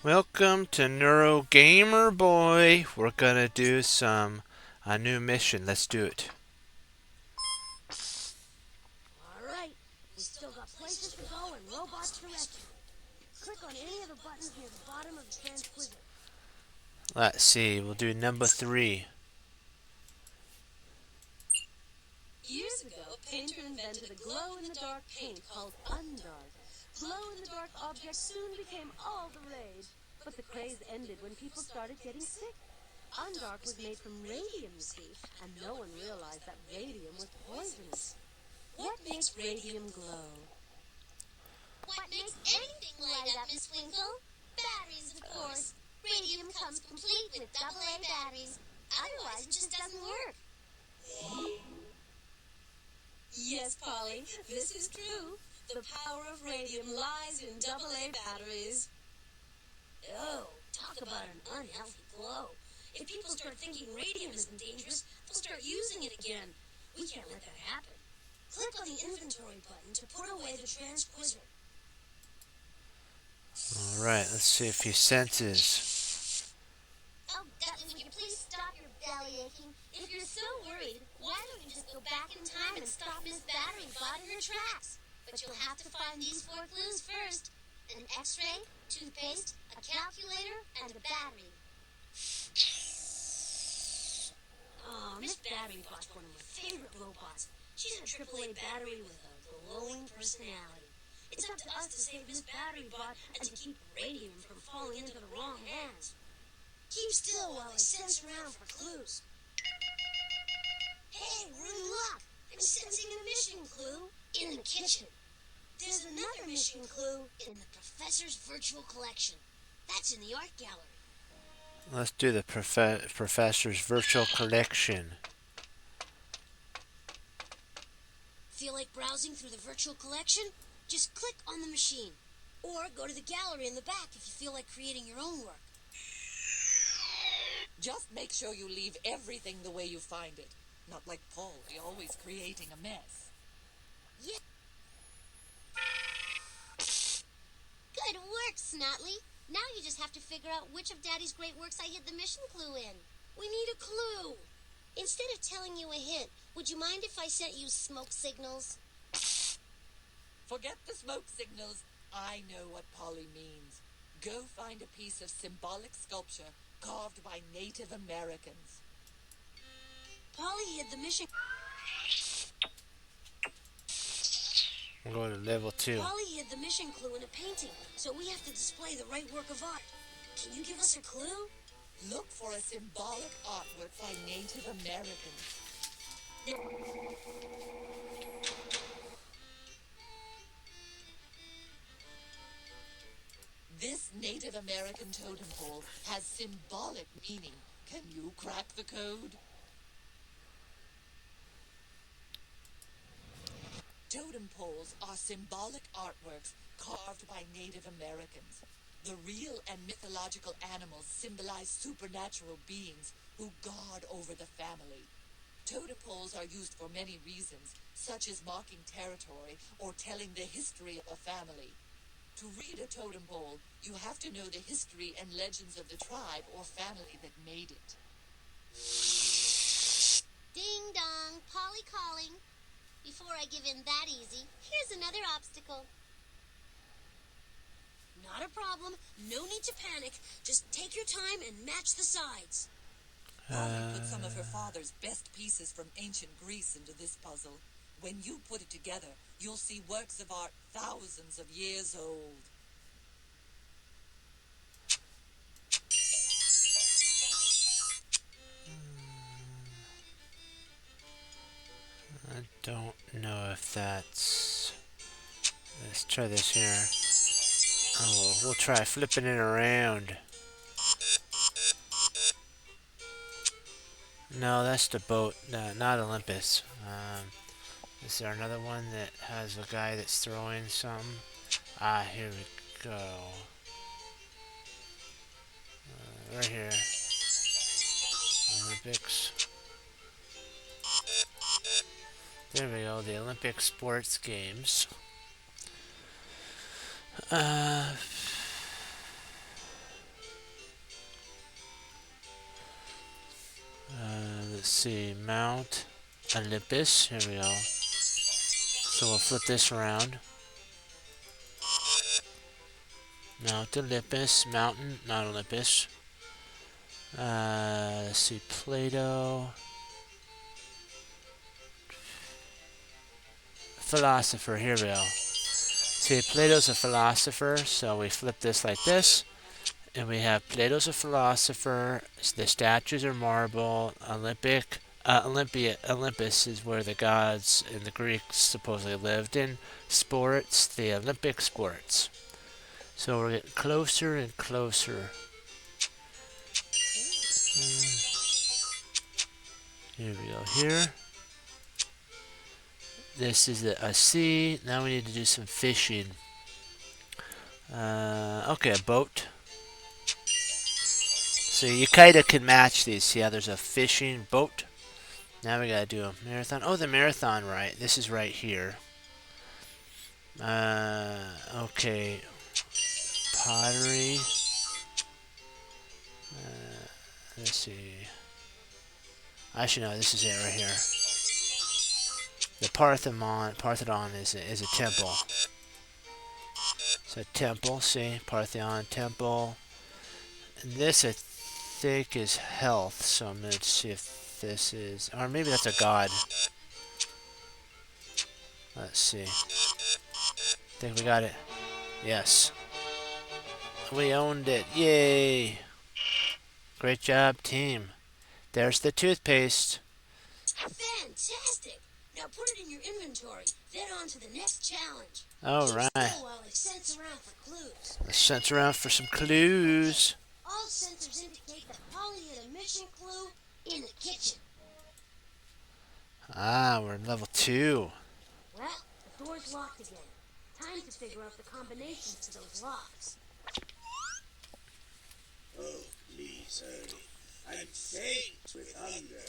Welcome to NeuroGamerboy. We're gonna do a new mission. Let's do it. Alright, we still got places to go and robots to rescue. Click on any of the buttons near the bottom of the transquizer. Let's see. We'll do number 3. Years ago, a painter invented a glow-in-the-dark paint called Undark. Glow-in-the-dark objects soon became all the rage. But the craze ended when people started getting sick. Undark was made from radium, you see, and no one realized that radium was poisonous. What makes radium glow? What makes anything light up, Miss Winkle? Batteries, of course. Radium comes complete with AA batteries. Otherwise, it just doesn't work. Yes, Polly, this is true. The power of radium lies in AA batteries. Oh, talk about an unhealthy glow. If people start thinking radium isn't dangerous, they'll start using it again. We can't let that happen. Click on the inventory button to put away the transquizer. Alright, let's see if he senses. Oh, Dudley, would you please stop your belly aching? If you're so worried, why don't you just go back in time and stop Miss Battery Bot in her tracks? But you'll have to find these 4 clues first. An X-ray, toothpaste, a calculator, and a battery. Oh, Miss Battery Bot's one of my favorite robots. She's a AAA battery with a glowing personality. It's up to us to save Miss Battery Bot and to keep radium from falling into the wrong hands. Keep still while I sense around for clues. Hey, we're in luck. I'm sensing a mission clue in the kitchen. There's another mission clue in the professor's virtual collection. That's in the art gallery. Let's do the professor's virtual collection. Feel like browsing through the virtual collection? Just click on the machine. Or go to the gallery in the back if you feel like creating your own work. Just make sure you leave everything the way you find it. Not like Paul, always creating a mess. Yeah. Good work, Snotley. Now you just have to figure out which of Daddy's great works I hid the mission clue in. We need a clue. Instead of telling you a hint, would you mind if I sent you smoke signals? Forget the smoke signals. I know what Polly means. Go find a piece of symbolic sculpture carved by Native Americans. Polly hid the mission. We'll go to level 2. Polly hid the mission clue in a painting, so we have to display the right work of art. Can you give us a clue? Look for a symbolic artwork by Native Americans. This Native American totem pole has symbolic meaning. Can you crack the code? Totem poles are symbolic artworks carved by Native Americans. The real and mythological animals symbolize supernatural beings who guard over the family. Totem poles are used for many reasons, such as marking territory or telling the history of a family. To read a totem pole, you have to know the history and legends of the tribe or family that made it. Ding dong, Polly calling. Before I give in that easy, here's another obstacle. Not a problem. No need to panic. Just take your time and match the sides. Polly put some of her father's best pieces from ancient Greece into this puzzle. When you put it together, you'll see works of art thousands of years old. I don't know if that's... Let's try this here. Oh, we'll try flipping it around. No, that's the boat. No, not Olympus. Is there another one that has a guy that's throwing some? Ah, here we go. Right here. Olympics. There we go, the Olympic sports games. see, Mount Olympus. Here we go. So we'll flip this around. Mount Olympus, mountain, not Olympus. Let's see, Plato. Philosopher, here we go. See, Plato's a philosopher, so we flip this like this. And we have Plato's a philosopher. The statues are marble. Olympus is where the gods and the Greeks supposedly lived in. Sports, the Olympic sports. So we're getting closer and closer. Here we go. Here. This is a sea. Now we need to do some fishing. Okay, a boat. So you kind of can match these. See how there's a fishing boat? Now we gotta do a marathon. Oh, the marathon, right. This is right here. Okay. Pottery. Let's see. Actually, no, this is it right here. The Parthenon is a temple. It's a temple, see? Parthenon temple. And this, I think, is health. So I'm going to see if this is... Or maybe that's a god. Let's see. I think we got it. Yes. We owned it. Yay! Great job, team. There's the toothpaste. Fantastic! Now put it in your inventory. Then on to the next challenge. All Keep right. still while I sense around for clues. Let's sense around for some clues. All sensors indicate that Polly hid a mission clue in the kitchen. Ah, we're in level 2. Well, the door's locked again. Time to figure out the combinations to those locks. Oh, please hurry. I'm faint with hunger.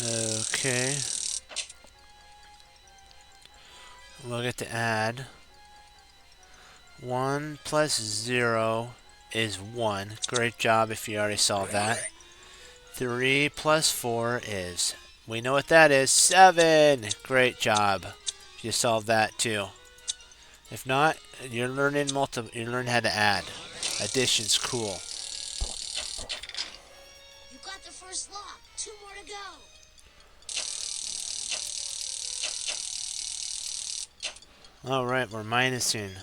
Okay. We'll get to add. 1 plus 0 is 1. Great job if you already solved that. 3 plus 4 is... We know what that is. 7! Great job. You solved that too. If not, you're learning you learn how to add. Addition's cool. You got the first lock. 2 more to go. Alright, we're minusing.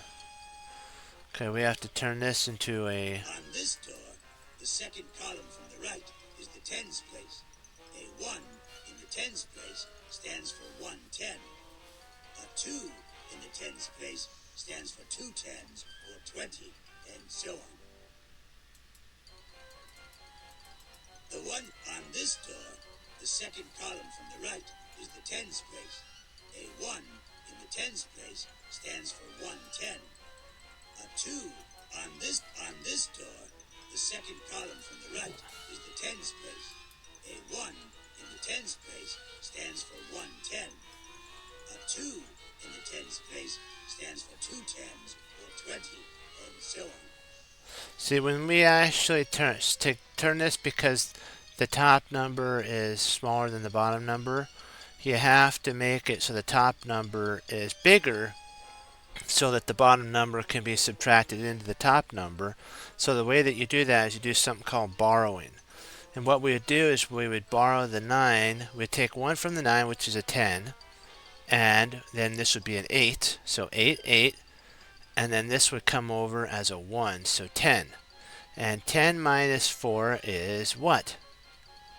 Okay, we have to turn this into a... On this door, the second column from the right is the tens place. A 1 in the tens place stands for 110. A 2 in the tens place stands for 2 tens or 20, and so on. The one on this door, the second column from the right, is the tens place. A 1 in the tens place stands for 110. A 2 on this door, the second column from the right, is the tens place. A 1 in the tens place stands for 110. A 2 in the tens place stands for 2 tens or 20, and so on. See, when we actually turn this, because the top number is smaller than the bottom number, you have to make it so the top number is bigger so that the bottom number can be subtracted into the top number. So the way that you do that is you do something called borrowing. And what we would do is we would borrow the 9. We'd take 1 from the 9, which is a 10. And then this would be an 8. So 8, 8. And then this would come over as a 1. So 10. And 10 minus 4 is what?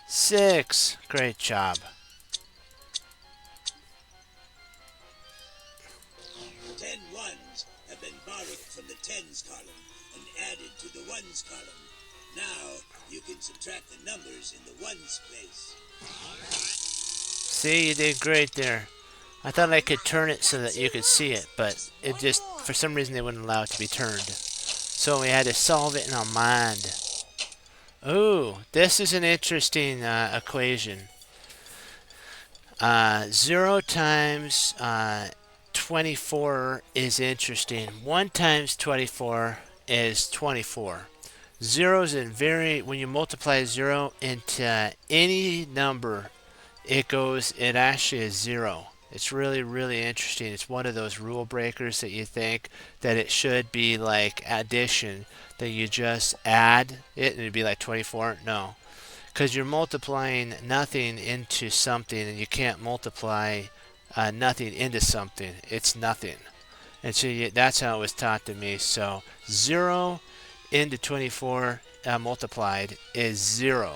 6. Great job. 10 ones have been borrowed from the tens column and added to the ones column. Now you can subtract the numbers in the ones place. See, you did great there. I thought I could turn it so that you could see it, but it just, for some reason, they wouldn't allow it to be turned. So we had to solve it in our mind. Ooh, this is an interesting equation. 0 times 24 is interesting. 1 times 24 is 24. Zeros in when you multiply zero into any number, it actually is zero. It's really, really interesting. It's one of those rule breakers that you think that it should be like addition, that you just add it and it'd be like 24. No, because you're multiplying nothing into something, and you can't multiply nothing into something. It's nothing. And so that's how it was taught to me. So 0 into 24 multiplied is 0.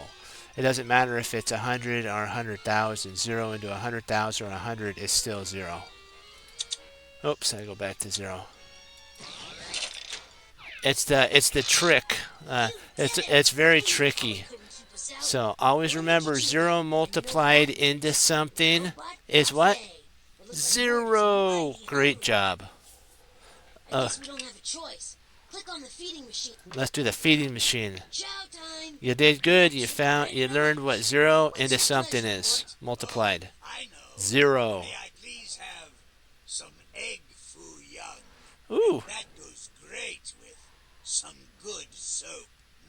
It doesn't matter if it's 100 or 100,000. 0 into 100,000 or 100 is still 0. Oops, I go back to 0. It's the trick. It's very tricky. So always remember, 0 multiplied into something is what? 0. Great job. I guess we don't have a choice. Click on the feeding machine. Let's do the feeding machine. Chow time. You did good. You learned what 0 into something is multiplied. I know. 0. May I please have some egg foo young? Ooh. That goes great with some good soap.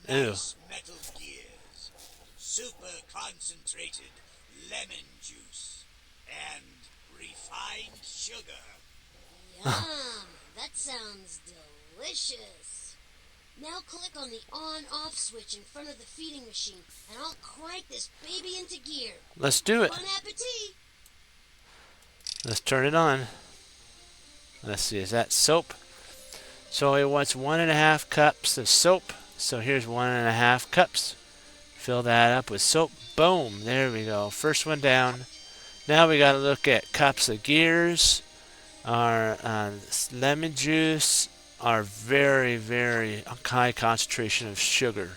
Ew. Nice metal gears. Super concentrated lemon juice. And refined sugar. Yum. That sounds delicious. Now click on the on-off switch in front of the feeding machine, and I'll crank this baby into gear. Let's do it. Bon appetit! Let's turn it on. Let's see. Is that soap? So it wants 1.5 cups of soap. So here's 1.5 cups. Fill that up with soap. Boom. There we go. First one down. Now we got to look at cups of gears. Our lemon juice, our very, very high concentration of sugar.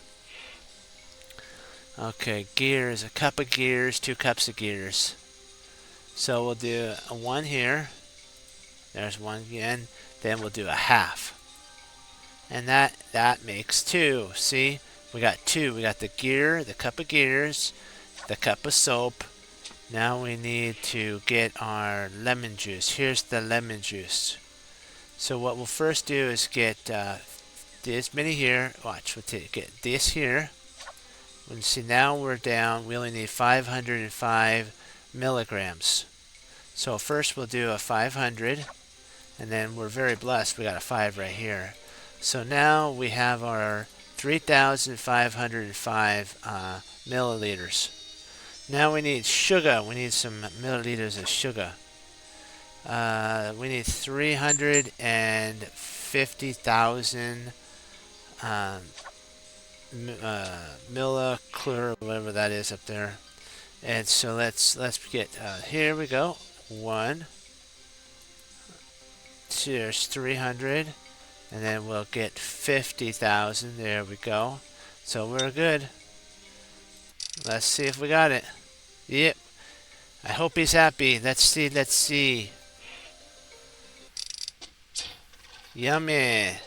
Okay, gears, a cup of gears, 2 cups of gears. So we'll do a 1 here. There's 1 again. Then we'll do a half. And that makes 2. See? We got 2. We got the gear, the cup of gears, the cup of soap. Now we need to get our lemon juice. Here's the lemon juice. So what we'll first do is get this many here. Watch, we'll get this here. And see, now we're down. We only need 505 milligrams. So first we'll do a 500, and then we're very blessed. We got a 5 right here. So now we have our 3,505 milliliters. Now we need sugar. We need some milliliters of sugar. We need 350,000 millichlor, whatever that is up there. And so let's get here we go. 1, 2, there's 300, and then we'll get 50,000. There we go. So we're good. Let's see if we got it. Yep. I hope he's happy. Let's see. Let's see. Yummy.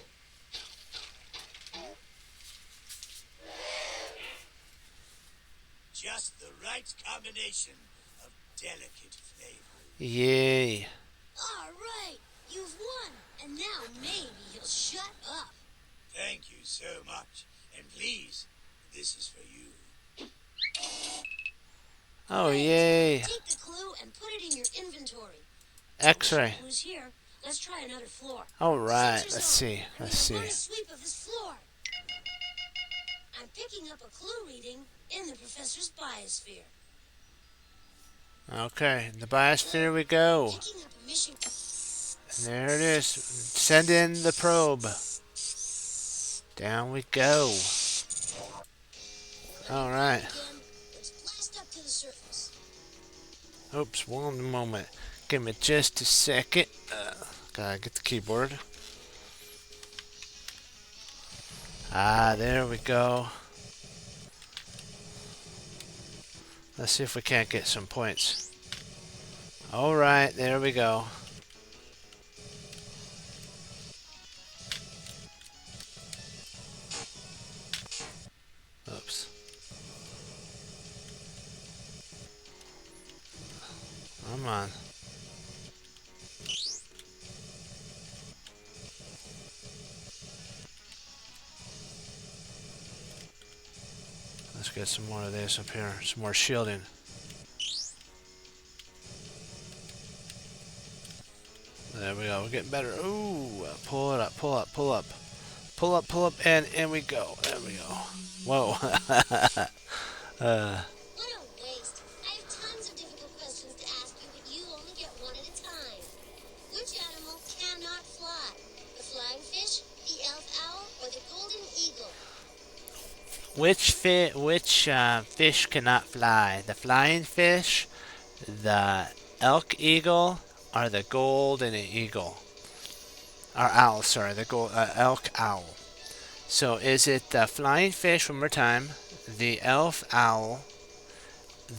Just the right combination of delicate flavor. Yay. All right, you've won, and now maybe he'll shut up. Thank you so much. And please, this is for you. Oh, yay. Take the clue and put it in your inventory. X-ray. Clues here. Let's try another floor. All right. Sensor Let's zone. see. I Let's need one see. sweep of this floor. I'm picking up a clue reading in the professor's biosphere. Okay. In the biosphere we go. Picking up a mission. And there it is. Send in the probe. Down we go. All right. Again, let's blast up to the surface. Oops. One moment. Give me just a second. Gotta get the keyboard. Ah, there we go. Let's see if we can't get some points. All right, there we go. Oops. Come on. Let's get some more of this up here. Some more shielding. There we go. We're getting better. Ooh, pull it up, pull up, pull up. Pull up, and in we go. There we go. Whoa. What a waste. I have tons of difficult questions to ask you, but you only get one at a time. Which animal cannot fly? The flying fish, the elf owl, or the golden eagle? Which fish cannot fly? The flying fish, the elk eagle, or the golden eagle? Or owl, sorry, the elk owl. So is it the flying fish, one more time, the elf owl,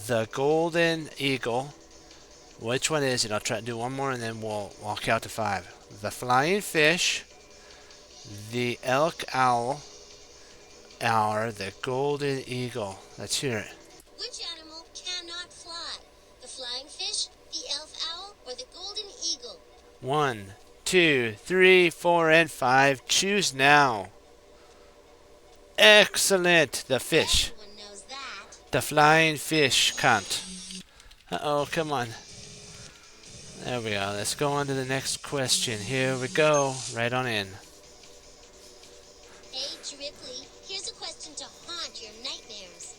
the golden eagle? Which one is it? I'll try to do one more and then I'll count to 5. The flying fish, the elk owl, or the golden eagle. Let's hear it. Which animal cannot fly? The flying fish, the elf owl, or the golden eagle? 1, 2, 3, 4, and 5. Choose now. Excellent. The fish. Everyone knows that. The flying fish can't. Uh-oh, come on. There we go. Let's go on to the next question. Here we go. Right on in. Hey, Dripply, here's a question to haunt your nightmares.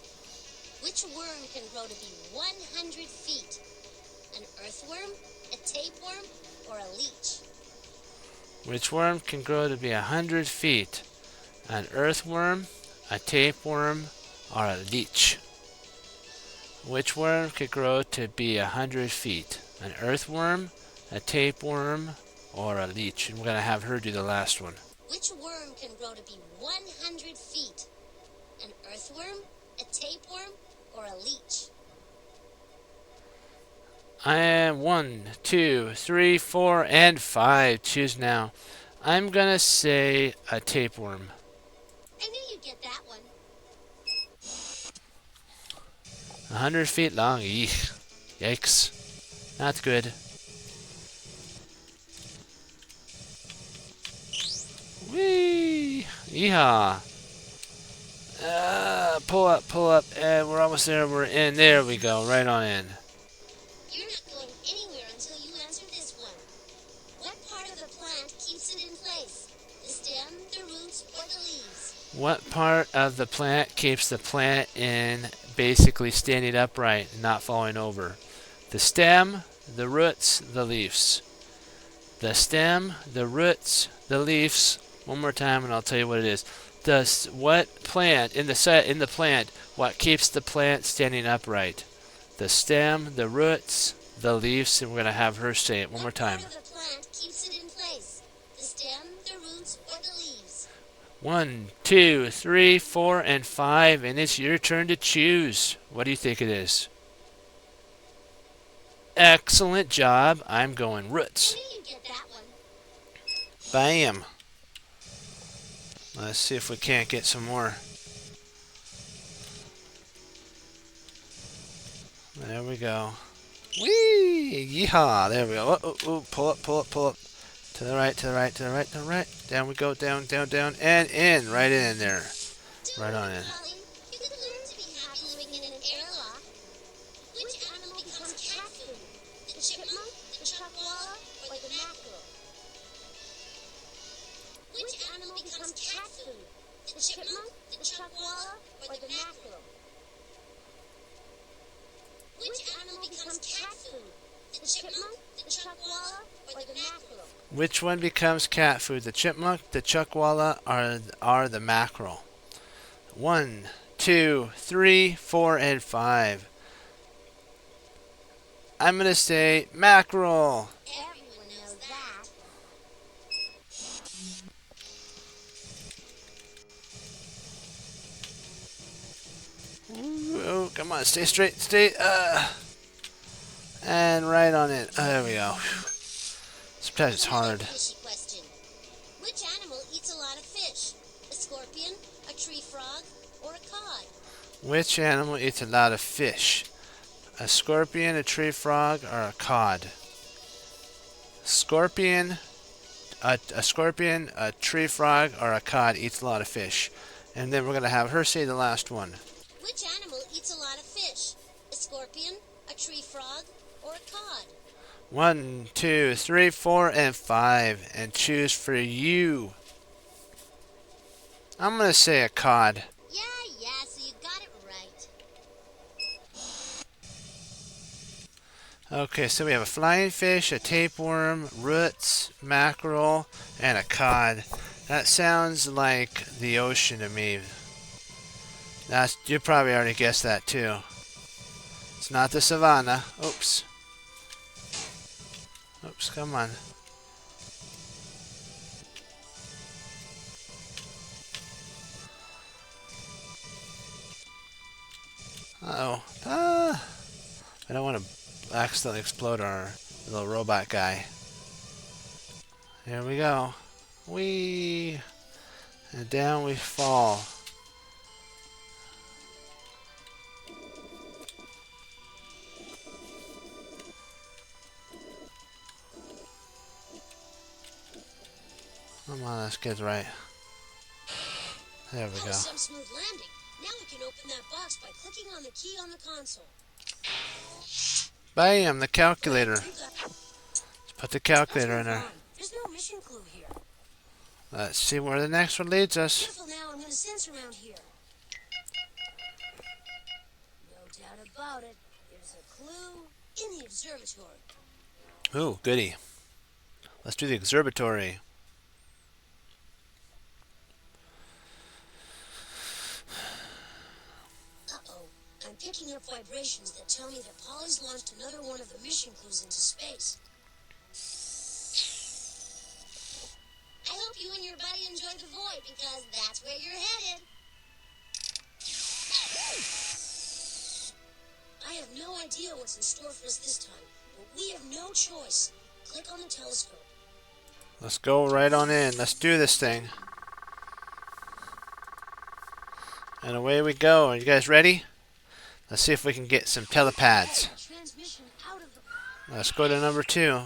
Which worm can grow to be 100 feet? An earthworm, a tapeworm, or a leech? Which worm can grow to be 100 feet? An earthworm, a tapeworm, or a leech? Which worm could grow to be 100 feet? An earthworm, a tapeworm, or a leech? And we're going to have her do the last one. Which worm can grow to be 100 feet? An earthworm, a tapeworm, or a leech? I am 1, 2, 3, 4, and 5. Choose now. I'm going to say a tapeworm. I knew you'd get that one. 100 feet long. Eek. Yikes. Not good. Whee! Yeehaw! Pull up, and we're almost there. We're in. There we go. Right on in. You're not going anywhere until you answer this one. What part of the plant keeps it in place? The stem, the roots, or the leaves? What part of the plant keeps the plant in basically standing upright and not falling over? The stem, the roots, the leaves. The stem, the roots, the leaves. One more time and I'll tell you what it is. What plant in the plant, what keeps the plant standing upright? The stem, the roots, the leaves, and we're going to have her say it one more time. What part of the plant keeps it in place? The stem, the roots, or the leaves? 1, 2, 3, 4, and 5, and it's your turn to choose. What do you think it is? Excellent job. I'm going roots. I knew you'd get that one. Bam. Let's see if we can't get some more. There we go. Whee! Yeehaw! There we go. Pull up. To the right. Down we go. Down, and in. Right in there. Right on in. Polly, you could learn to be happy living in an airlock. Which animal becomes cat food? The chipmunk, the chuckwalla, or the mackerel? Which animal becomes cat food? The chipmunk, the chuckwalla, or the mackerel? Which animal becomes cat food? The chipmunk, the chuckwalla, or the mackerel? Which one becomes cat food? The chipmunk, the chuckwalla, or the mackerel? 1, 2, 3, 4, and 5. I'm going to say mackerel. Everyone knows that. Ooh, come on, stay straight, and right on it. There we go. Sometimes it's hard. Fishy question. Which animal eats a lot of fish? A scorpion, a tree frog, or a cod? Which animal eats a lot of fish? A scorpion, a tree frog, or a cod? Scorpion, a scorpion, a tree frog, or a cod eats a lot of fish. And then we're going to have her say the last one. Which tree frog or a cod? 1, 2, 3, 4, and 5. And choose for you. I'm going to say a cod. Yeah, so you got it right. Okay, so we have a flying fish, a tapeworm, roots, mackerel, and a cod. That sounds like the ocean to me. You probably already guessed that too. It's not the savannah. Oops. Oops, come on. Uh-oh. Ah! I don't want to accidentally explode our little robot guy. Here we go. Whee! And down we fall. Come on, let's get it right. There we That go. was some smooth landing. Now we can open that box by clicking on the key on the console. Bam! The calculator. You got- Let's put the calculator in there. There's no mission clue here. Let's see where the next one leads us. Careful now, I'm gonna sense around here. No doubt about it. There's a clue in the observatory. Ooh, goody. Let's do the observatory. Uh-oh. I'm picking up vibrations that tell me that Polly's launched another one of the mission clues into space. I hope you and your buddy enjoyed the void, because that's where you're headed. I have no idea what's in store for us this time, but we have no choice. Click on the telescope. Let's go right on in. Let's do this thing. And away we go. Are you guys ready? Let's see if we can get some telepads. Transmission out of the Let's go to number 2.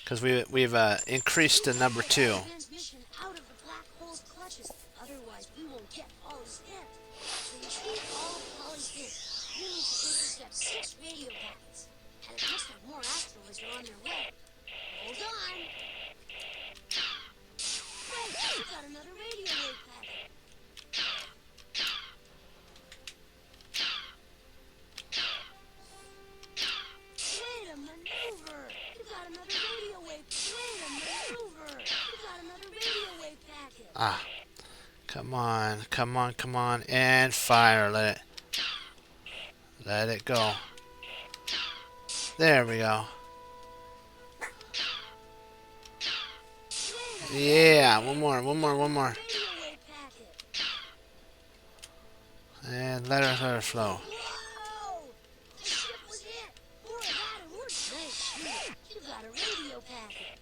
Because we've increased to number 2. transmission out of the black hole's clutches. Otherwise, we won't get Polly's hint. To retrieve all of Polly's hints, you need to intercept 6 radio packets. And it looks like more asteroids are on their way. Hold on. Right, we got another radio wave packet. Wait a maneuver. You got another radio wave. Wait a maneuver. You got another radio wave packet. Ah. Come on. Come on. Come on. And fire. Let it go. There we go. Yeah. One more. Radio wave packet. And let her flow. Whoa! The ship was hit. More of that and we're nice shoot. You got a radio packet.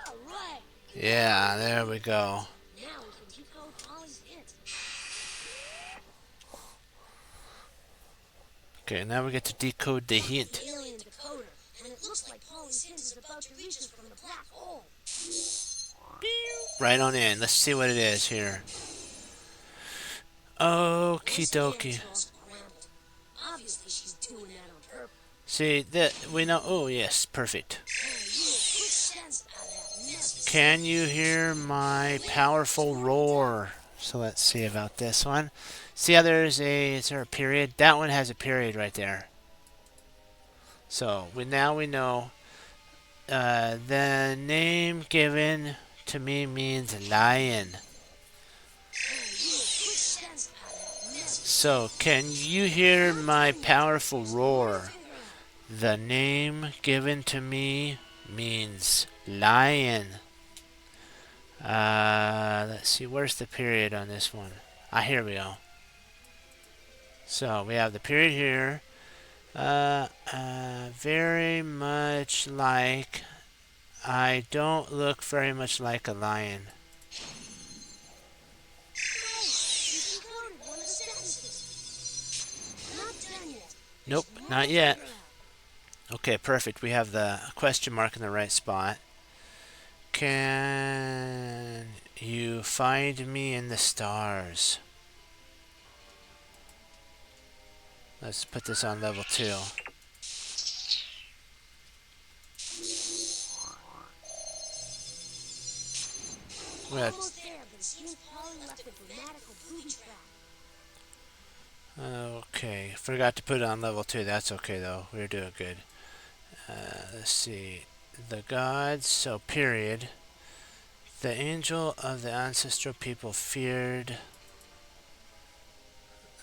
All right. Yeah. There we go. Now we can decode Polly's hint. Okay. Now we get to decode the hint. Alien decoder, and it looks like Polly's hint is about to reach us from the black hole. Right on in. Let's see what it is here. Okie This dokie. hand's all scrambled. Obviously, she's doing that on purpose. See that we know. Oh yes, perfect. You make quick sense out of that mess. Can you hear my powerful roar? So let's see about this one. See how is there a period? That one has a period right there. So now we know the name given to me means lion. So can you hear my powerful roar? The name given to me means lion. Let's see, where's the period on this one? Here we go. So we have the period here. Very much like. I don't look very much like a lion. Nope, not yet. Okay, perfect. We have the question mark in the right spot. Can you find me in the stars? Let's put this on level 2. Almost there, but it seems Polly left a grammatical booby trap. Okay, forgot to put it on level 2. That's okay though. We're doing good. Let's see. The gods, so period. The angel of the ancestral people feared.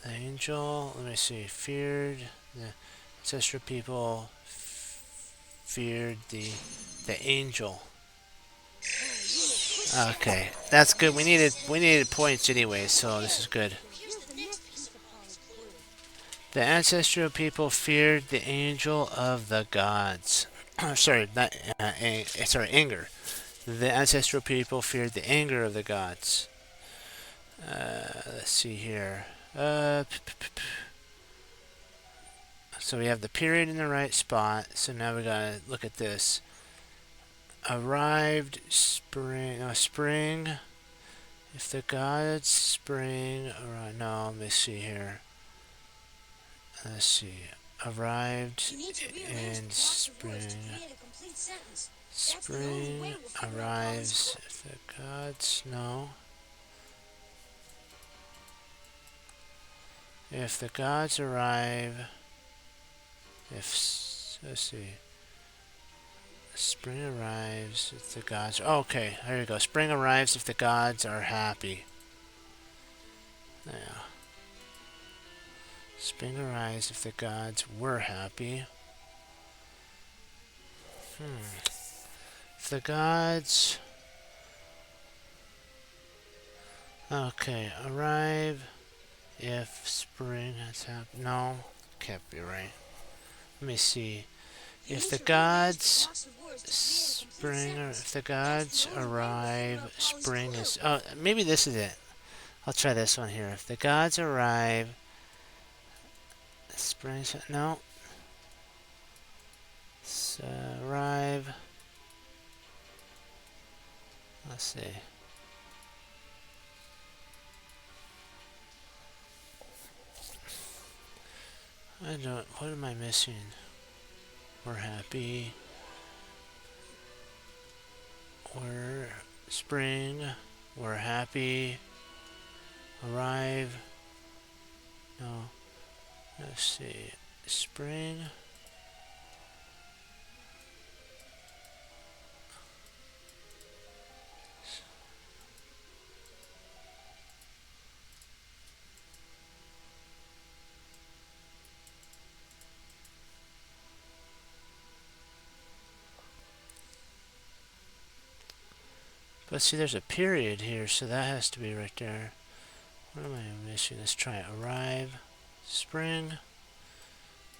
The angel, let me see, feared. The ancestral people feared the angel. Okay, that's good. We needed points anyway, so this is good. Here's the next piece of Polly's clue. The ancestral people feared the angel of the gods. Sorry, not sorry, anger. The ancestral people feared the anger of the gods. Let's see here. So we have the period in the right spot. So now we gotta look at this. Arrived spring. No, spring. If the gods spring. Alright, no, let me see here. Let's see. Arrived You need to rearrange in the blocks of words to spring. create a complete sentence. Spring arrives. If the gods. No. If the gods arrive. If. Let's see. Spring arrives if the gods. Oh, okay, here we go. Spring arrives if the gods are happy. Yeah. Spring arrives if the gods were happy. If the gods. Okay, arrive if spring has happened. No, can't be right. Let me see. If the gods spring, or if the gods arrive, spring is. Oh, maybe this is it. I'll try this one here. If the gods arrive, spring. No. Arrive. Let's see. I don't. What am I missing? We're happy. We're spring. We're happy. Arrive. No. Let's see. Spring. But see, there's a period here, so that has to be right there. What am I missing? Let's try it. Arrive. Spring.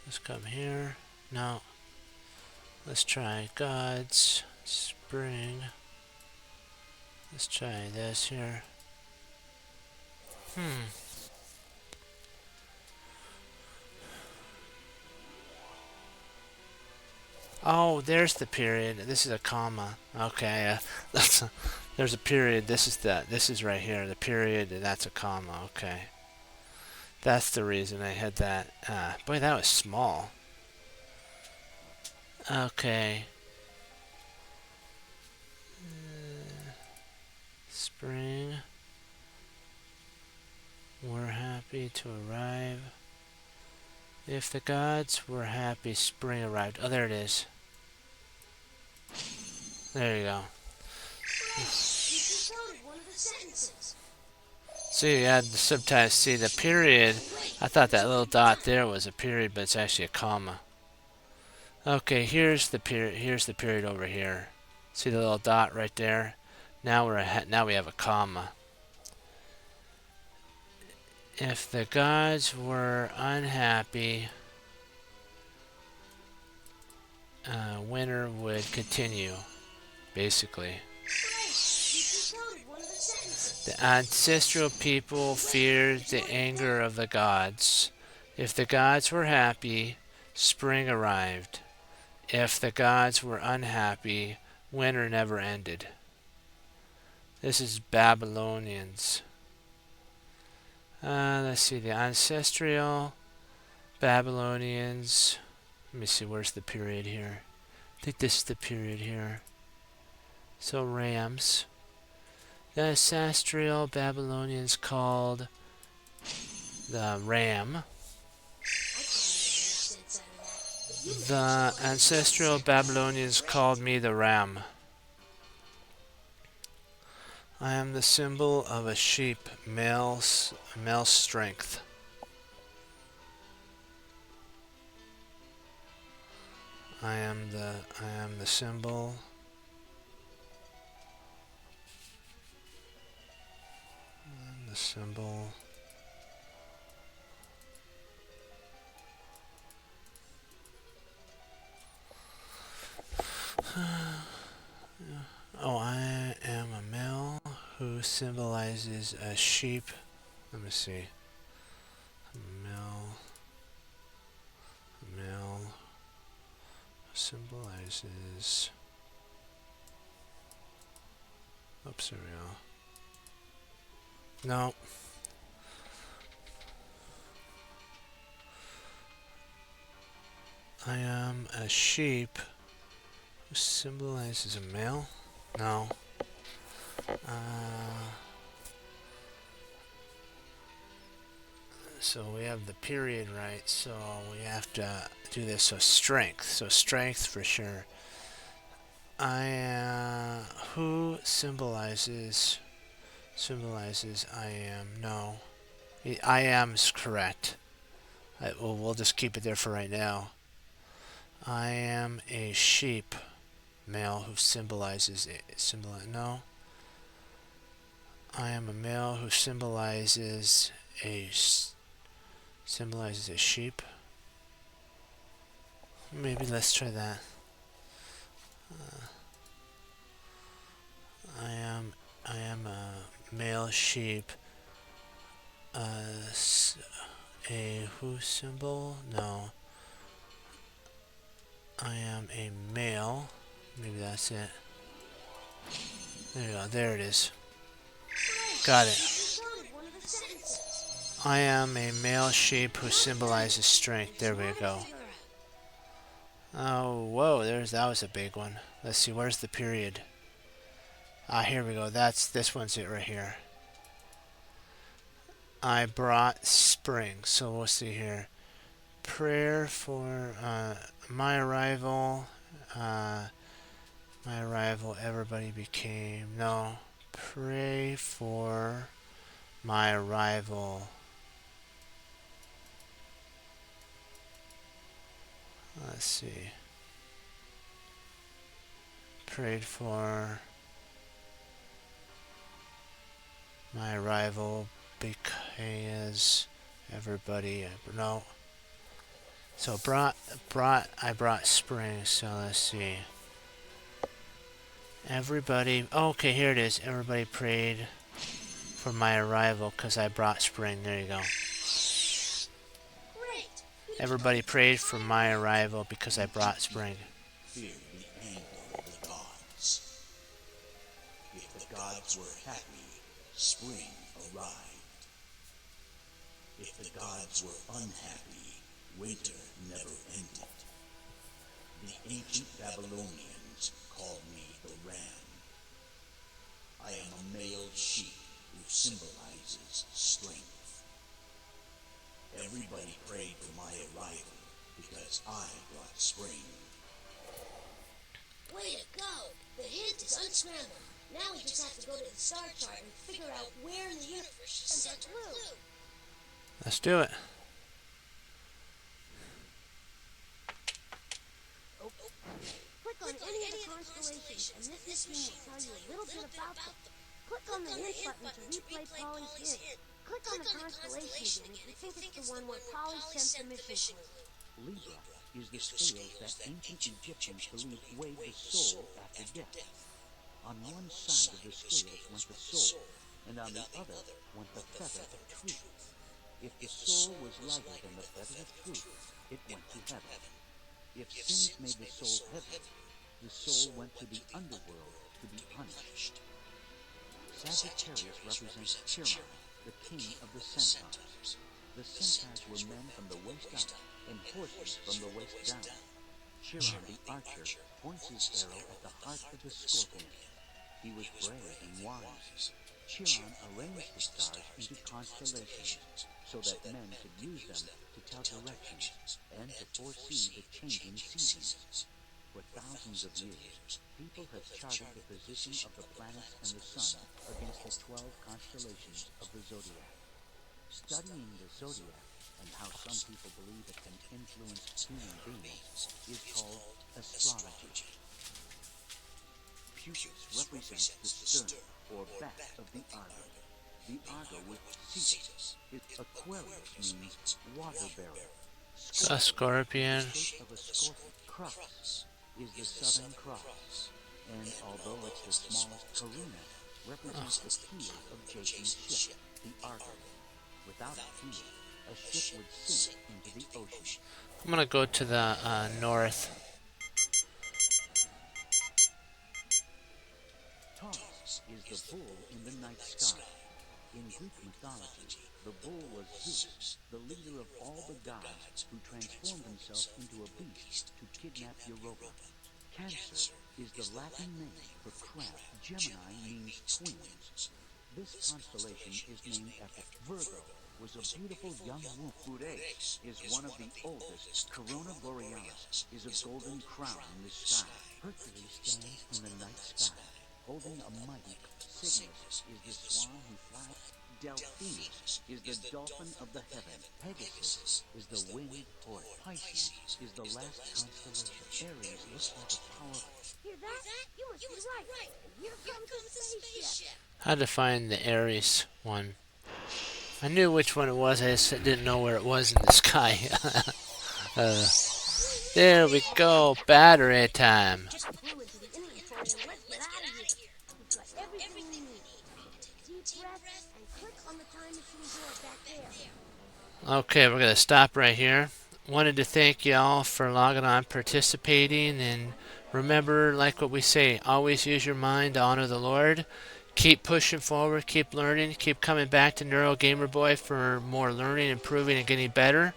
Let's come here. No. Let's try gods. Spring. Let's try this here. Oh, there's the period. This is a comma. Okay, there's a period. This is right here. The period, and that's a comma. Okay. That's the reason I had that. Boy, that was small. Okay. Spring. We're happy to arrive. If the gods were happy, spring arrived. Oh, there it is. There you go. You decoded one of the sentences. See, you had the subtitles. See, the period. I thought that little dot there was a period, but it's actually a comma. Okay, here's the period. Here's the period over here. See the little dot right there? Now now we have a comma. If the gods were unhappy, winter would continue. Basically. You decoded one of the sentences. The ancestral people feared the anger of the gods. If the gods were happy, spring arrived. If the gods were unhappy, winter never ended. This is Babylonians. Let's see, the ancestral Babylonians. Let me see, where's the period here? I think this is the period here. So rams. The ancestral Babylonians called the ram. The ancestral Babylonians called me the ram. I am the symbol of a sheep, male strength. I am the symbol. The symbol. Oh, I am a male who symbolizes a sheep. Let me see. Male symbolizes. Oops, there we go. No. I am a sheep who symbolizes a male. No. So we have the period right, so we have to do this. So strength for sure. Who symbolizes I am. No, I am is correct. We'll just keep it there for right now. I am a sheep, male who symbolizes it. No. I am a male who symbolizes a sheep. Maybe let's try that. I am a male sheep. A who symbol? No. I am a male. Maybe that's it. There you go. There it is. Got it. I am a male sheep who symbolizes strength. There we go. Oh, whoa, that was a big one. Let's see, where's the period? Here we go. This one's it right here. I brought spring. So we'll see here. Prayer for my arrival. Everybody became. No. Pray for my arrival. Let's see. Prayed for my arrival because everybody. No. So I brought spring. So let's see. Everybody. Oh, okay, here it is. Everybody prayed for my arrival because I brought spring. There you go. Everybody prayed for my arrival because I brought spring. Fear the anger of the gods. If the gods were happy, spring arrived. If the gods were unhappy, winter never ended. The ancient Babylonians called me the ram. I am a male sheep who symbolizes strength. Everybody prayed for my arrival because I brought spring. Way to go! The hint is unscrambled. Now we just have to go to the star chart and figure out where in the universe is sent our clue. Let's do it. Click on any of the constellations, and this machine will tell you a little bit about them. Click on the hint button to replay Polly's hint. Click on the constellation again if you think it's the one where Polly sent the mission clue. Libra is the scales that ancient Egyptians believed weighed the soul after death. On one side of the scales went the soul, and on the other went the feather of truth. If the soul was lighter than the feather of truth, it went to heaven. If sins made the soul heavier, the soul went to the underworld to be punished. Sagittarius represents Chiron, the king of the centaurs. The centaurs were men from the waist up, and horses from the waist down. Chiron the archer points his arrow at the heart of the scorpion. He was brave and wise. Chiron arranged the stars into constellations so that men could use them to tell directions and to foresee the changing seasons. For thousands of years, people have charted the position of the planets and the sun against the 12 constellations of the zodiac. Studying the zodiac and how some people believe it can influence human beings is called astrology. Putus represents the stern or back of the Argo. The Argo with Cetus is Aquarius means water bearer. A scorpion. The shape of a scorpion. Crux is the Southern Cross, and although it's the smallest Carina, represents the keel of Jason's ship, the Argo. Without a keel, a ship would sink into the ocean. I'm gonna go to the north. Taurus is the bull in the night sky. In Greek mythology, the bull was Zeus, the leader of all the gods who transformed himself into a beast to kidnap Europa. Cancer is the Latin name for crab. Gemini means twins. This constellation is named after Virgo, was a beautiful young woman. Boreas is one of the oldest. Corona Borealis is a golden crown in the sky. Hercules stands in the night sky, holding a mighty. Cygnus is the swan who flies. Delphinus is the dolphin of the heaven. Pegasus is the winged horse. Pisces is the last constellation. Aries looks like a powerful. Hear that? You must be right. Here comes the spaceship. How to find the Aries one. I knew which one it was, I just didn't know where it was in the sky. There we go, battery time. Get the glue into the inventory and let's get out of here. We've got everything we need. Deep breath and click on the time machine door back there. Okay, we're going to stop right here. Wanted to thank y'all for logging on, participating, and remember, like what we say, always use your mind to honor the Lord. Keep pushing forward, keep learning, keep coming back to NeuroGamerboy for more learning, improving, and getting better.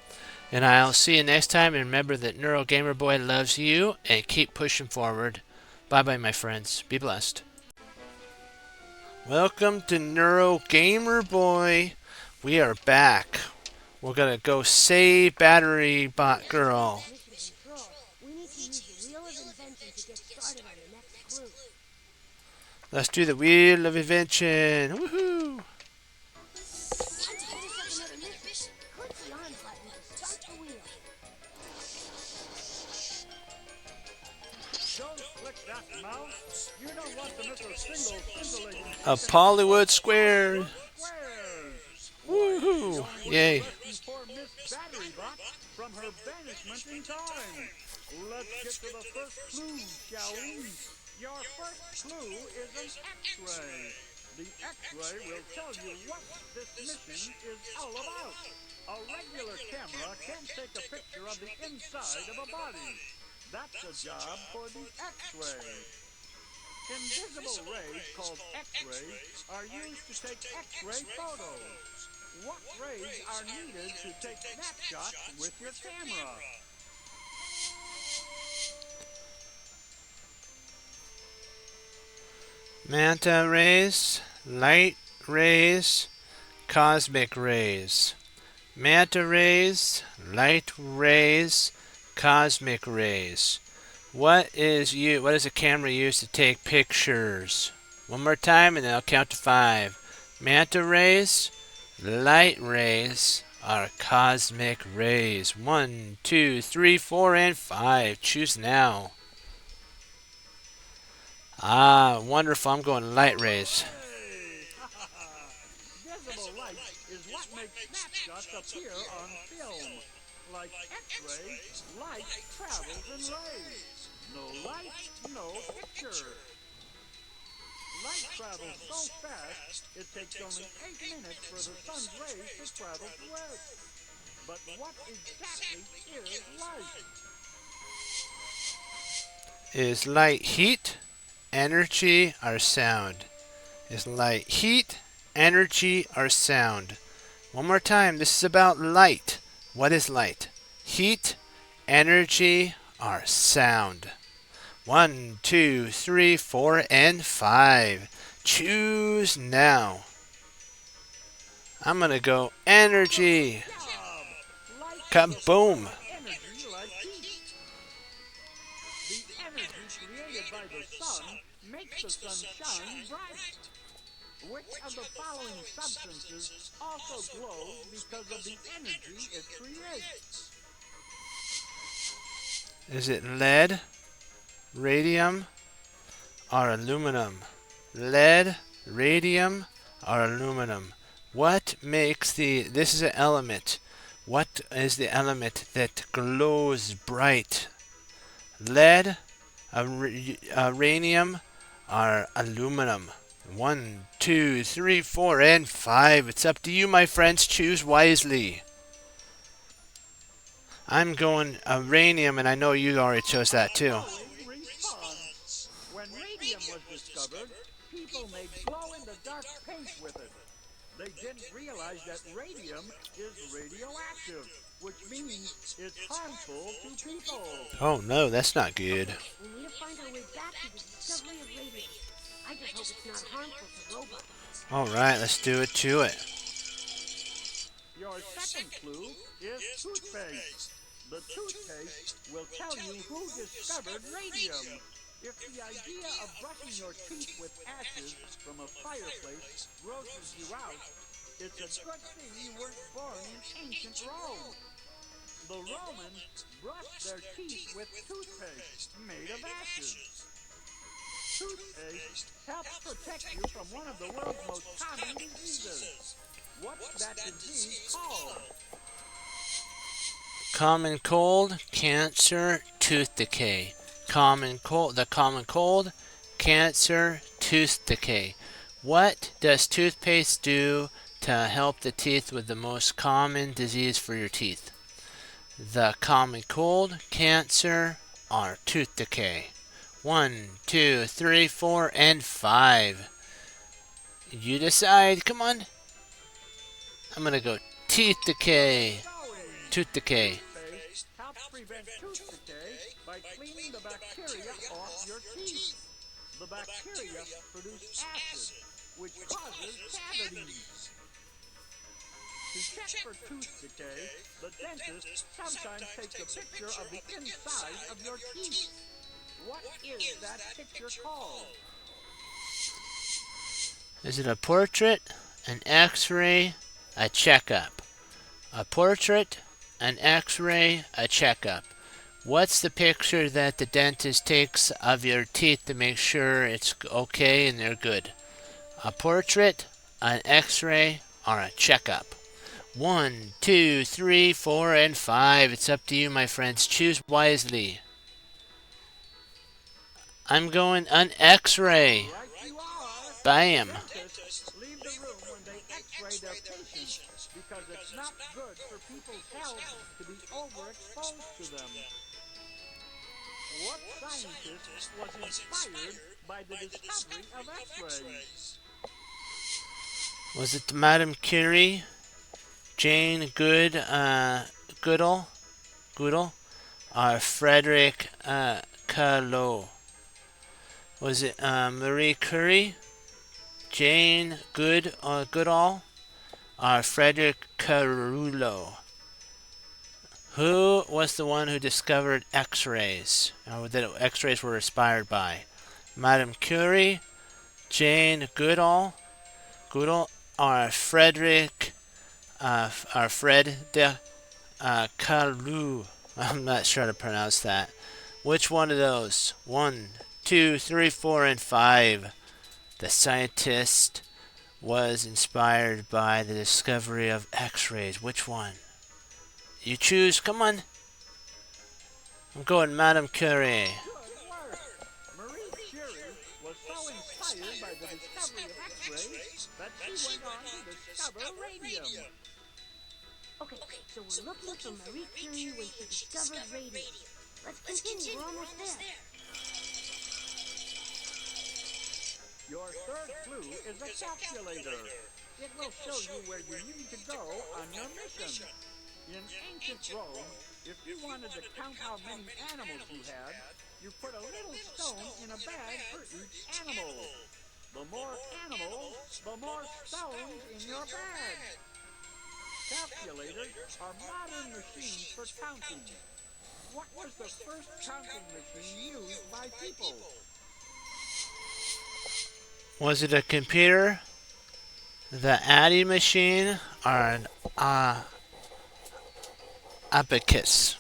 And I'll see you next time, and remember that NeuroGamerboy loves you, and keep pushing forward. Bye-bye, my friends. Be blessed. Welcome to NeuroGamerboy. We are back. We're going to go save Battery Bot Girl. Mission control. We need to use the wheel of invention to get started on the next clue. Let's do the Wheel of Invention. Woohoo! Time to finish up another mission. Click the on button to start the wheel. Don't click that mouse. You don't want to miss a single scintillating Of Hollywood Square. squares. Woohoo! Yay. Lesson for Miss Battery Bot from her banishment in time. Let's get to the first clue, shall we? Your first clue is an X-ray. The X-ray will tell you what this mission is all about. A regular camera can't take a picture of the inside of a body. That's a job for the X-ray. Invisible rays called X-rays are used to take X-ray photos. What rays are needed to take snapshots with your camera? Manta rays, light rays, cosmic rays. Manta rays, light rays, cosmic rays. What is a camera used to take pictures? One more time and then I'll count to 5. Manta rays, light rays, are cosmic rays. 1, 2, 3, 4, and 5. Choose now. Ah, wonderful. I'm going light rays. Hey! Visible light is what makes snapshots appear on film. Like X-rays, light travels in rays. No light, no picture. Light travels so fast, it takes only 8 minutes for the sun's rays to travel to Earth. But what exactly is light? Is light heat, energy, or sound? Is light heat, energy, or sound? One more time. This is about light. What is light? heat, energy, or sound? 1, 2, 3, 4, and 5. Choose now. I'm gonna go energy. Job! Light is a form Kaboom. of energy like heat. The energy created by the sun makes the sun shine bright. Which of the following substances also glows because of the energy it creates? Is it lead, radium, or aluminum? Lead, radium, or aluminum? What makes this is an element. What is the element that glows bright? Lead, uranium, or aluminum? 1, 2, 3, 4, and 5. It's up to you, my friends. Choose wisely. I'm going uranium, and I know you already chose that too. Glowing response. When radium was discovered, people made glow-in-the-dark paint with it. They didn't realize that radium is radioactive, which means it's harmful to people. Oh no, that's not good. We need to find our way back to the discovery of radium. I just hope it's not harmful to robots. Alright, let's do it to it. Your second clue is toothpaste. The toothpaste will tell you who discovered radium. If the idea of brushing your teeth with ashes from a fireplace grosses you out, it's a good thing you weren't born in ancient Rome. The Romans brushed their teeth with toothpaste made of ashes. Toothpaste helps protect you from one of the world's most common diseases. What's that disease called? Common cold, cancer, tooth decay. The common cold, cancer, tooth decay. What does toothpaste do to help the teeth with the most common disease for your teeth? The common cold, cancer, or tooth decay. 1, 2, 3, 4, and 5. You decide. Come on. I'm gonna go teeth decay. Tooth decay. Toothpaste helps prevent tooth decay by cleaning the bacteria off your teeth. The bacteria produce acid, which causes cavities. To check for tooth decay, the dentist sometimes takes a picture of the inside of your teeth. What is that picture called? Is it a portrait, an x-ray, a checkup? A portrait, an x-ray, a checkup. What's the picture that the dentist takes of your teeth to make sure it's okay and they're good? A portrait, an x-ray, or a checkup? 1, 2, 3, 4, and 5. It's up to you, my friends. Choose wisely. I'm going an x-ray. Right you are. Bam. Dentists leave the room when they x-ray their patients because it's not good for people's health to be overexposed to them. What scientist was inspired by the discovery of x-rays? Was it Madame Curie? Jane Goodall? Frederick Callot? Was it Marie Curie? Jane Goodall? Frederick Carullo? Who was the one who discovered X-rays? Or that X-rays were inspired by? Madame Curie, Jane Goodall, or Frederick, Fred de Carullo? I'm not sure how to pronounce that. Which one of those? 1, 2, 3, 4, and 5. The scientist was inspired by the discovery of X-rays. Which one? You choose. Come on. I'm going Madame Curie. Good work. Marie Curie was so inspired by the discovery of x-rays that she went on to discover radium. Okay, so we're looking for Marie Curie when she discovered radium. Let's continue, we're almost there. Your third clue is a calculator. It will show you where you need to go on your mission. In ancient Rome, If you wanted to count how many animals you had, you put a little stone in a bag for each animal. The more animals, the more stones in your bag. Calculators are modern machines for counting. What was the first counting machine used by people? Was it a computer, the adding machine, or an abacus?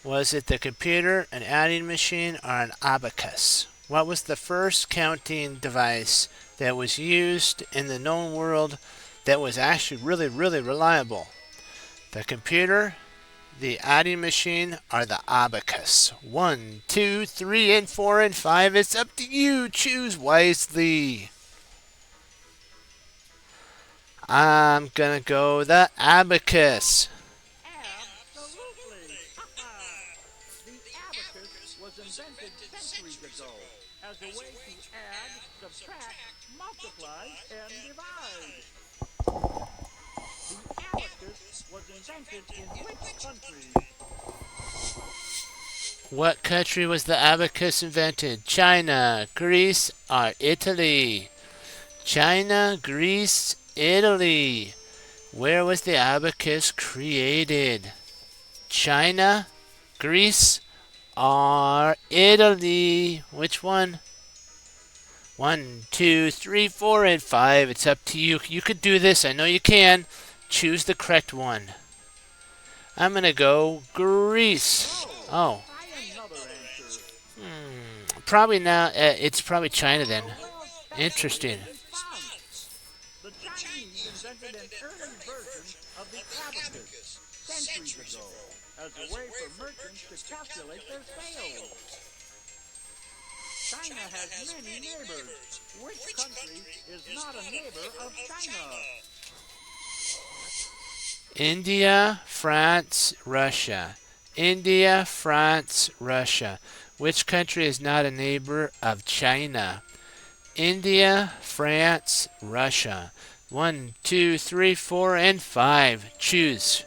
Was it the computer, an adding machine, or an abacus? What was the first counting device that was used in the known world that was actually really, really reliable? The computer, the adding machine, or the abacus? 1, 2, 3, and 4, and 5. It's up to you. Choose wisely. I'm gonna go the abacus. Absolutely! The abacus was invented centuries ago as a way to add, subtract, multiply, and divide. The abacus was invented in which country? What country was the abacus invented? China, Greece, or Italy? China, Greece, Italy. Where was the abacus created? China, Greece, or Italy? Which one? 1, 2, 3, 4, and 5. It's up to you. You could do this. I know you can. Choose the correct one. I'm going to go Greece. No! Oh, Try another answer. probably not. It's probably China then. Well Interesting. calculated response. The Chinese invented an early version of the abacus centuries ago as a way for merchants to calculate their sales. China has many neighbors. Which country is not a neighbor of China? India, France, Russia. India, France, Russia. Which country is not a neighbor of China? India, France, Russia. 1, 2, 3, 4, and 5. Choose.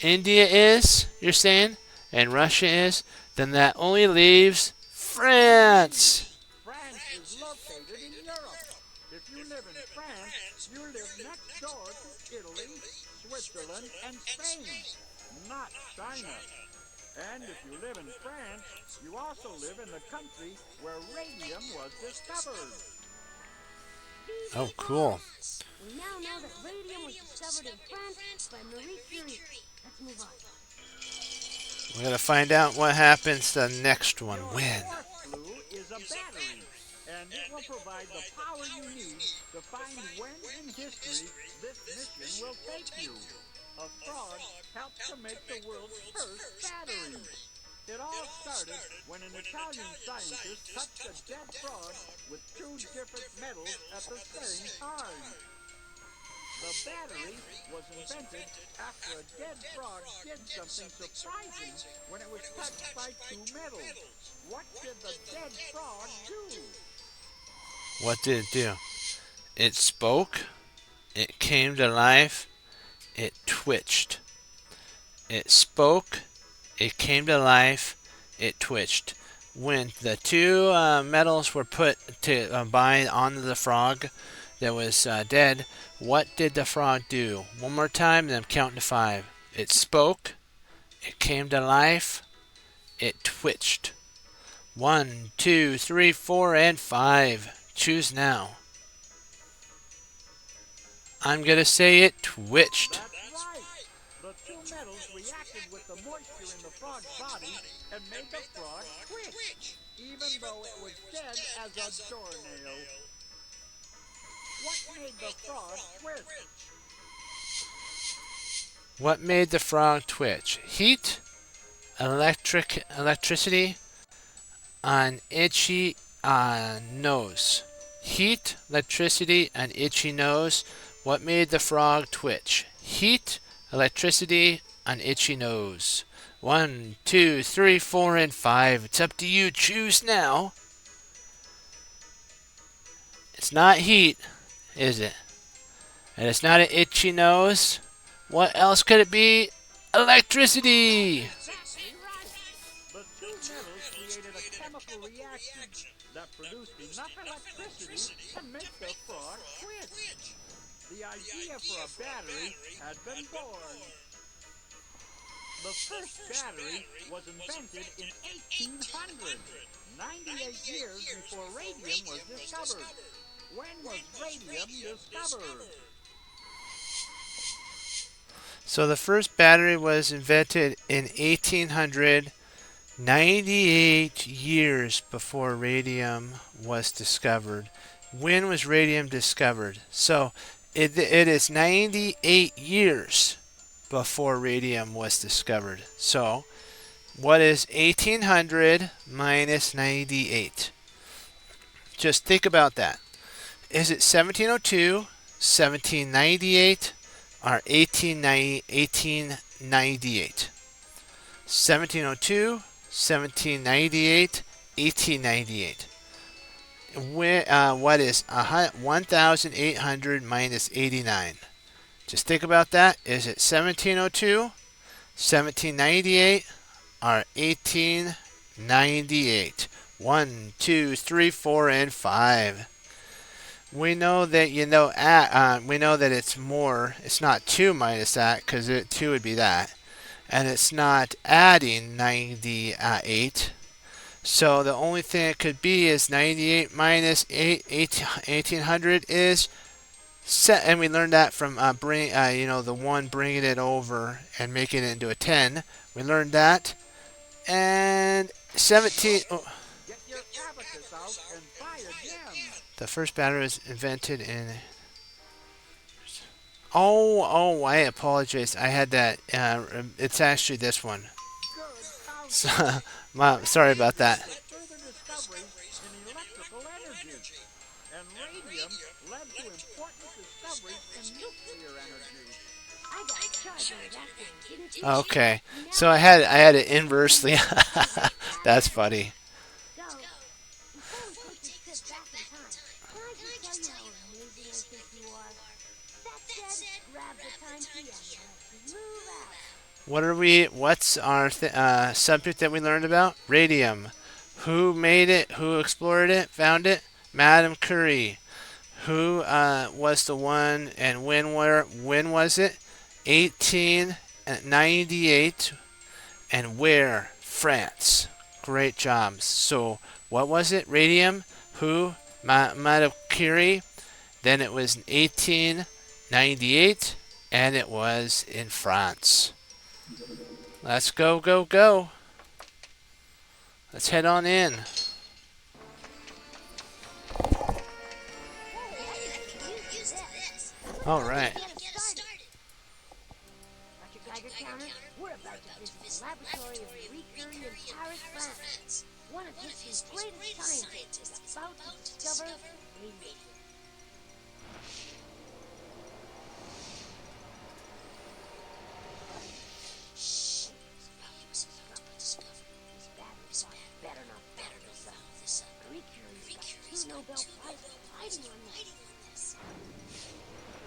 India is, you're saying, and Russia is, then that only leaves France. France is located in Europe. If you live in France, you live next door to Italy, Switzerland, and Spain, not China. And if you live in France, you also live in the country where radium was discovered. Oh, cool. We now know that radium was discovered in France by Marie Curie. Let's move on. We're going to find out what happens to the next one. Your When? fourth clue is a battery, and it will provide the power you need to find when in history this mission will take you. A frog helped to make the world's first battery. It all started when an Italian scientist touched a dead frog with two different metals at the same time. The battery was invented after a dead frog did something surprising when it was touched by two metals. What did the dead frog do? What did it do? It spoke. It came to life. It twitched. It spoke. It came to life. It twitched. When the two metals were put to bind onto the frog that was dead, what did the frog do? One more time, then I'm counting to 5. It spoke. It came to life. It twitched. 1, 2, 3, 4, and 5. Choose now. I'm going to say it twitched. That's right. The two metals reacted with the moisture in the frog's body and made the frog twitch, even though it was dead as a doornail. What made the frog twitch? What made the frog twitch? Heat? Electricity? An itchy nose. Heat, electricity, an itchy nose. What made the frog twitch? Heat, electricity, an itchy nose. 1, 2, 3, 4, and 5. It's up to you. Choose now. It's not heat, is it? And it's not an itchy nose. What else could it be? Electricity! Exactly right. The two metals created a chemical reaction that produced enough electricity to make the frog twitch. The idea for a battery had been born. The first battery was invented in 1800, 98 years before radium was discovered. When was radium discovered? So the first battery was invented in 1800, 98 years before radium was discovered. When was radium discovered? So it is 98 years before radium was discovered. So what is 1800 minus 98? Just think about that. Is it 1702, 1798, or 1898? 1702, 1798, 1898. What is 1,800 minus 89? Just think about that. Is it 1702, 1798, or 1898? 1, 2, 3, 4, and 5. We know that we know that it's more. It's not 2 minus that because 2 would be that, and it's not adding 98. So the only thing it could be is 98 minus 1800 is set, and we learned that from the one bringing it over and making it into a 10. We learned that, and 17. Oh, Get your abacus out and try again. the first battery was invented in. Oh, I apologize. I had that. It's actually this one. Good So, counting. sorry about Radium that. led to further discoveries in electrical energy, and radium led to important discoveries in nuclear energy. I got a charge on that thing, didn't you? Okay, so I had it inversely. That's funny. Go. Before we take this trip back in time, can I just tell you how amazing I think you are? That said, grab the time key and let's move out. What's our subject that we learned about? Radium. Who made it? Who explored it? Found it? Madame Curie. Who was the one and when was it? 1898. And where? France. Great job. So what was it? Radium. Who? Madame Curie. Then it was in 1898, and it was in France. Let's go, go, go. Let's head on in. All right. Get us started. Got your Geiger counter? We're about to visit the laboratory of Marie Curie in Paris, France. One of history's greatest scientists is about to discover radium. This battery's better not foul this up. Marie Curie's got 2 Nobel Prizes hiding on this.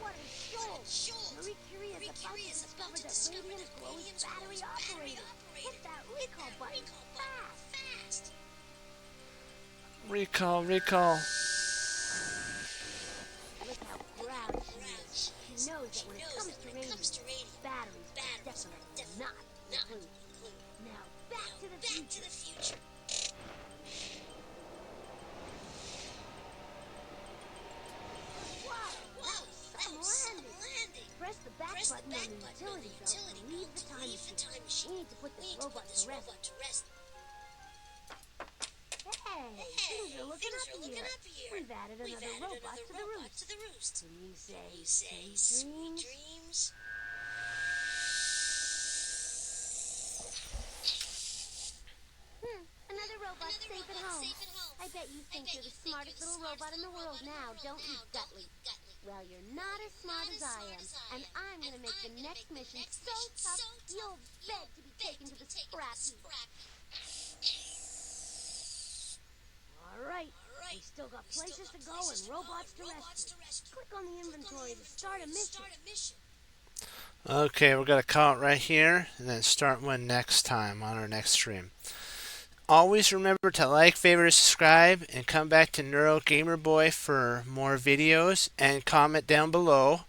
What a show! Marie Curie is about to discover that radium glows battery operated. Hit that recall button fast! Recall, recall. Look how proud she is. She knows that when it comes to radium, batteries definitely not included. Now back to the future. Whoa! Some landing! Press the back button on the utility belt to leave the time machine. We need to put this robot to rest. Hey, things are looking up here. We've added another robot to the roost. When you say sweet dreams. Another robot safe at home. I bet you think you're the smartest little robot in the world now, don't you, Gutley? Well, you're not as smart as I am, and I'm gonna make the next mission so tough you'll beg to be taken to the scrap heap. All right, we still got places to go and robots to rescue. Click on the inventory to start a mission. Okay, we're going to call it right here and then start one next time on our next stream. Always remember to like, favorite, subscribe, and come back to NeuroGamerboy for more videos and comment down below.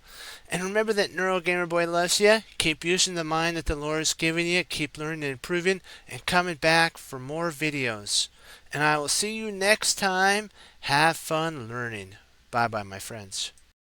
And remember that NeuroGamerboy loves you. Keep using the mind that the Lord has given you. Keep learning and improving and coming back for more videos. And I will see you next time. Have fun learning. Bye bye, my friends.